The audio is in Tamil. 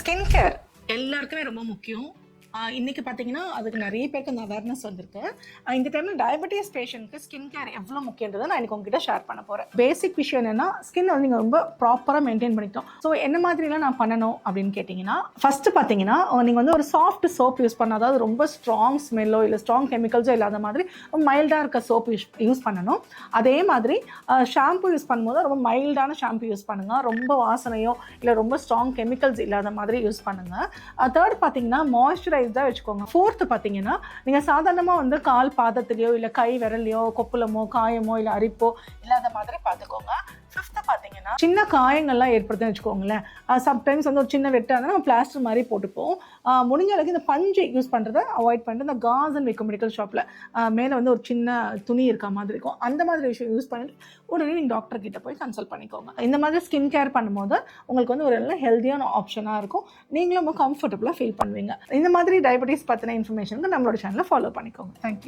ஸ்கின் கேர் எல்லாருக்குமே ரொம்ப முக்கியம். இன்னைக்கு பார்த்தீங்கன்னா அதுக்கு நிறைய பேருக்கு அந்த அவேர்னஸ் வந்திருக்கு. இந்த டைமில் டயபெட்டிஸ் பேஷண்ட்க்கு ஸ்கின் கேர் எவ்வளோ முக்கியன்றதை நான் எனக்கு உங்ககிட்ட ஷேர் பண்ண போகிறேன். பேசிக் விஷயம் என்னென்னா, ஸ்கின் வந்து நீங்கள் ரொம்ப ப்ராப்பராக மெயின்டைன் பண்ணிக்கணும். ஸோ என்ன மாதிரிலாம் நான் பண்ணணும் அப்படின்னு கேட்டிங்கன்னா, ஃபஸ்ட்டு பார்த்தீங்கன்னா நீங்கள் வந்து ஒரு சாஃப்ட் சோப் யூஸ் பண்ண, அதாவது ரொம்ப ஸ்ட்ராங் ஸ்மெல்லோ இல்லை ஸ்ட்ராங் கெமிக்கல்ஸோ இல்லாத மாதிரி மைல்டாக இருக்க சோப் யூஸ் பண்ணணும். அதே மாதிரி ஷாம்பு யூஸ் பண்ணும்போது ரொம்ப மைல்டான ஷாம்பு யூஸ் பண்ணுங்கள். ரொம்ப வாசனையோ இல்லை ரொம்ப ஸ்ட்ராங் கெமிக்கல்ஸ் இல்லாத மாதிரி யூஸ் பண்ணுங்கள். தேர்ட் பார்த்தீங்கன்னா மாய்ஸ்சரைஸ்டாக வச்சுக்கோங்க. ஃபோர்த்து பார்த்தீங்கன்னா, நீங்கள் சாதாரணமாக வந்து கால் பாதத்துலையோ இல்லை கை விரல்லையோ கொப்புளமோ காயமோ இல்லை அரிப்போ இல்லாத மாதிரி பார்த்துக்கோங்க. ஃபிஃப்த்து பார்த்தீங்கன்னா, சின்ன காயங்கள்லாம் ஏற்படுதுன்னு வச்சுக்கோங்களேன். சம்டைம்ஸ் வந்து ஒரு சின்ன வெட்டாக இருந்தால் நம்ம பிளாஸ்டர் மாதிரி போட்டுப்போம். முடிஞ்ச அளவுக்கு இந்த பஞ்சு யூஸ் பண்ணுறதை அவாய்ட் பண்ணிட்டு, இந்த காசன் விற்கும் மெடிக்கல் ஷாப்பில் மேலே வந்து ஒரு சின்ன துணி இருக்க மாதிரி இருக்கும், அந்த மாதிரி விஷயம் யூஸ் பண்ணிட்டு உடனே நீங்கள் டாக்டர் கிட்ட போய் கன்சல்ட் பண்ணிக்கோங்க. இந்த மாதிரி ஸ்கின் கேர் பண்ணும்போது உங்களுக்கு வந்து ஒரு நல்ல ஹெல்த்தியான ஆப்ஷனாக இருக்கும். நீங்களும் ரொம்ப கம்ஃபர்டபுளாக ஃபீல் பண்ணுவீங்க. இந்த மாதிரி டயபெட்டிஸ் பற்றின இன்ஃபர்மேஷனுக்கு நம்மளோட சேனலை ஃபாலோ பண்ணிக்கோங்க. தேங்க்யூ.